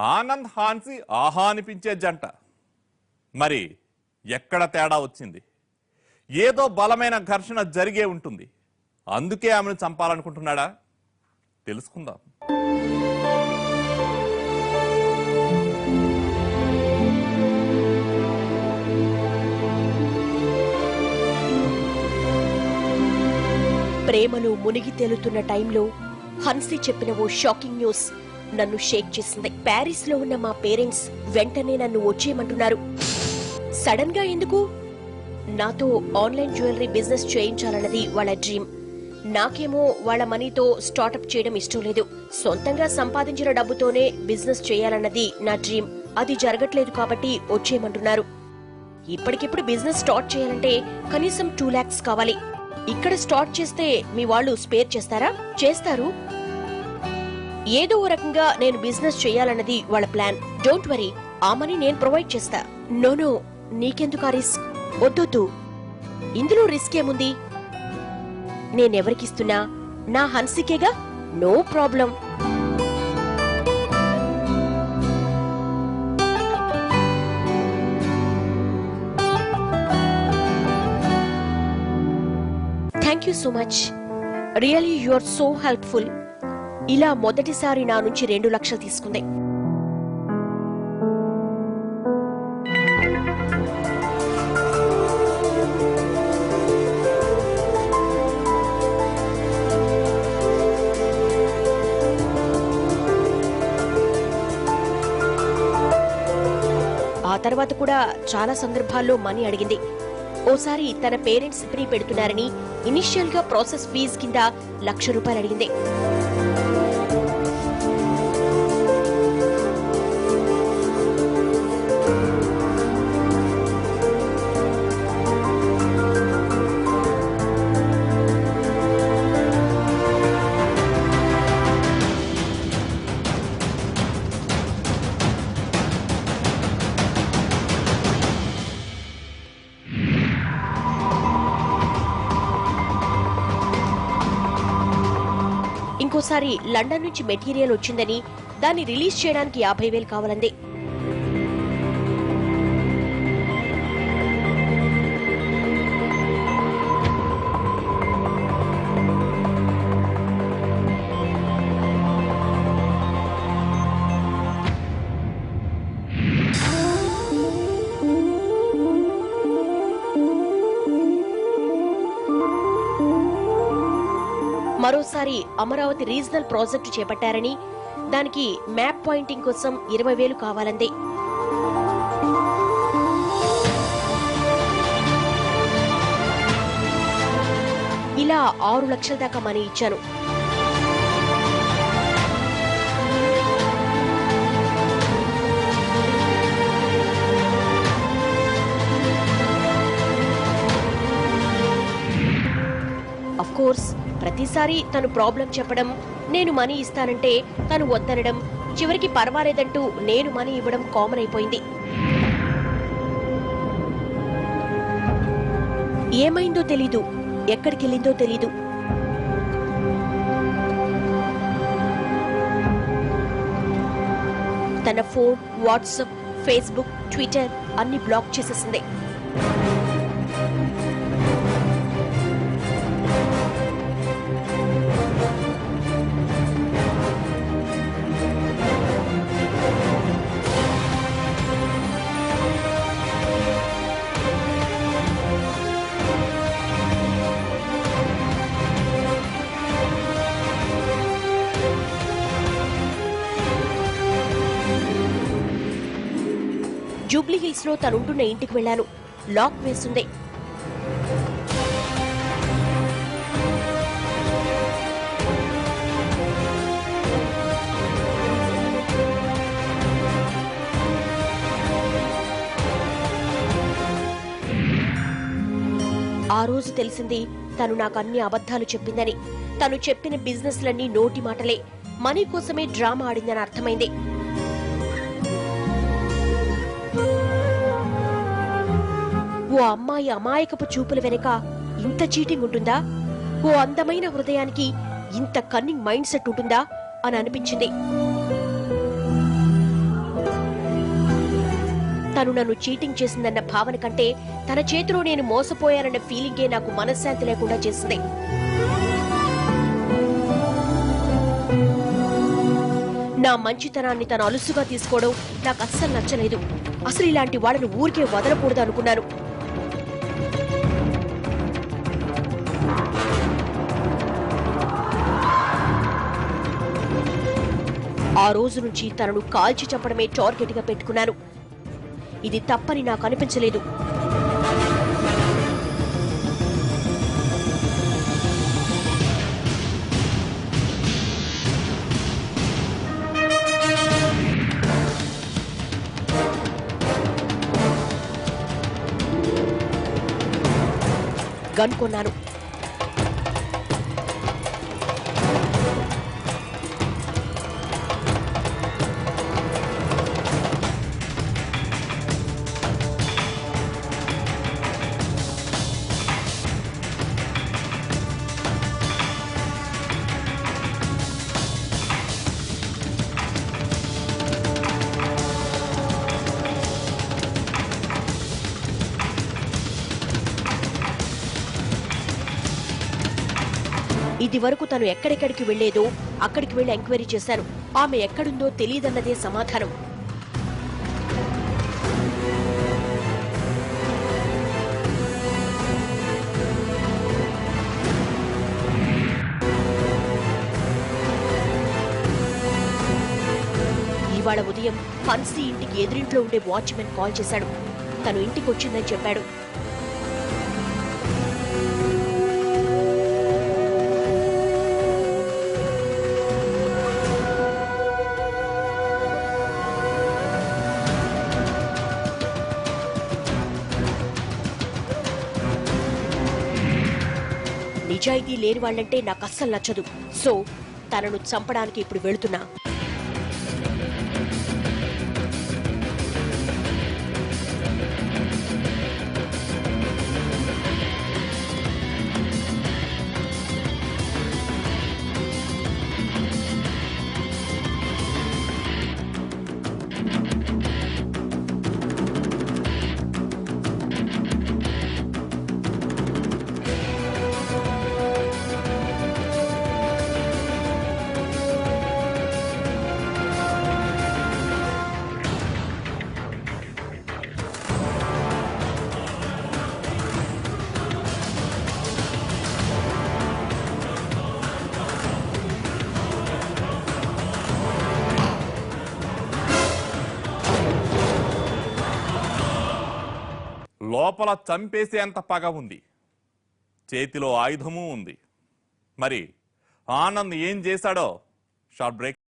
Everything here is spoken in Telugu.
ఆనంద్ హాన్సీ ఆహా అనిపించే జంట. మరి ఎక్కడ తేడా వచ్చింది? ఏదో బలమైన ఘర్షణ జరిగే ఉంటుంది. అందుకే ఆమెను చంపాలనుకుంటున్నాడా? తెలుసుకుందాం. ప్రేమలో మునిగి తేలుతున్న టైంలో హన్సీ చెప్పిన ఓ షాకింగ్ న్యూస్ నన్ను షేక్ చేసింది. ప్యారిస్ లో ఉన్న మా పేరెంట్స్ వెంటనే నన్ను వచ్చేయమంటున్నారు. సడన్ గా ఎందుకు? నాతో ఆన్లైన్ జ్యువెలరీ బిజినెస్ చేయించాలన్నది వాళ్ళ డ్రీమ్. నాకేమో వాళ్ళ మనీతో స్టార్ట్అప్ చేయడం ఇష్టం లేదు. సొంతంగా సంపాదించిన డబ్బుతోనే బిజినెస్ చేయాలన్నది నా డ్రీమ్. అది జరగట్లేదు కాబట్టి వచ్చేయమంటున్నారు. ఇప్పటికిప్పుడు బిజినెస్ స్టార్ట్ చేయాలంటే కనీసం 2 lakhs కావాలి. ఇక్కడ స్టార్ట్ చేస్తే మీ వాళ్ళు స్పేర్ చేస్తారా? చేస్తారు. ఏదో ఓ రకంగా నేను బిజినెస్ చేయాలన్నది వాళ్ళ ప్లాన్. డోంట్ వరీ, ఆ మనీ నేను ప్రొవైడ్ చేస్తా. నో, నీకెందుకు ఆ రిస్క్? వద్దొద్దు, ఇందులో రిస్క్ ఏముంది? నేనెవరికిస్తున్నా? నా హన్సీకేగా. No problem. Thank you so much. Really you are so helpful. ఇలా మొదటిసారి నా నుంచి 2 లక్షలు తీసుకుంది. ఆ తర్వాత కూడా చాలా సందర్భాల్లో మనీ అడిగింది. ఓసారి తన పేరెంట్స్ ప్రీ పెడుతున్నారని ఇనిషియల్ గా ప్రాసెస్ ఫీజ్ కింద 1,00,000 రూపాయలు అడిగింది. ఇంకోసారి లండన్ నుంచి మెటీరియల్ వచ్చిందని దాన్ని రిలీజ్ చేయడానికి 50,000 కావాలంది. మరోసారి అమరావతి రీజనల్ ప్రాజెక్టు చేపట్టారని దానికి మ్యాప్ పాయింటింగ్ కోసం 20,000 కావాలంది. ఇలా 6 లక్షల దాకా మనీ ఇచ్చాను. అఫ్ కోర్స్ ప్రతిసారి తను ప్రాబ్లం చెప్పడం, నేను మనీ ఇస్తానంటే తను వద్దనడం, చివరికి పర్వాలేదంటూ నేను మనీ ఇవ్వడం కామన్ అయిపోయింది. ఏమైందో తెలీదు, ఎక్కడికెళ్ళిందో తెలీదు. తన ఫోన్, వాట్సాప్, ఫేస్బుక్, ట్విట్టర్ అన్ని బ్లాక్ చేసేసింది. జూబ్లీ హిల్స్ లో తనుంటున్న ఇంటికి వెళ్లాను. లాక్ వేసుంది. ఆ రోజు తెలిసింది తను నాకు అన్ని అబద్ధాలు చెప్పిందని. తను చెప్పిన బిజినెస్లన్నీ నోటి మాటలే, మనీ కోసమే డ్రామా ఆడిందని అర్థమైంది. ఓ అమ్మాయి అమాయకపు చూపుల వెనుక ఇంత చీటింగ్ ఉంటుందా? ఓ అందమైన హృదయానికి ఇంత కన్నింగ్ మైండ్ సెట్ ఉంటుందా అని అనిపించింది. తను నన్ను చీటింగ్ చేసిందన్న భావన కంటే తన చేతిలో నేను మోసపోయానన్న ఫీలింగే నాకు మనశ్శాంతి లేకుండా చేసింది. నా మంచితనాన్ని తను అలుసుగా తీసుకోవడం నాకు అస్సలు నచ్చలేదు. అసలు ఇలాంటి వాళ్ళను ఊరికే వదలకూడదు అనుకున్నాను. ఆ రోజు నుంచి తనను కాల్చి చంపడమే టార్గెట్ గా పెట్టుకున్నాను. ఇది తప్పని నాకు అనిపించలేదు. గన్ కొన్నాను. ఇది వరకు తను ఎక్కడెక్కడికి వెళ్లేదో అక్కడికి వెళ్లి ఎంక్వైరీ చేశాను. ఆమె ఎక్కడుందో తెలియదన్నదే సమాధానం. ఇవాళ ఉదయం హన్సీ ఇంటికి ఎదురింట్లో ఉండే వాచ్మెన్ కాల్ చేశాడు. తను ఇంటికి వచ్చిందని చెప్పాడు. నిజాయితీ లేని వాళ్ళంటే నాకు అస్సలు నచ్చదు. సో తనను చంపడానికి ఇప్పుడు వెళుతున్నా. లోపల చంపేసేంత పగ ఉంది, చేతిలో ఆయుధము ఉంది. మరి ఆనంద్ ఏం చేశాడో షార్ట్ బ్రేక్.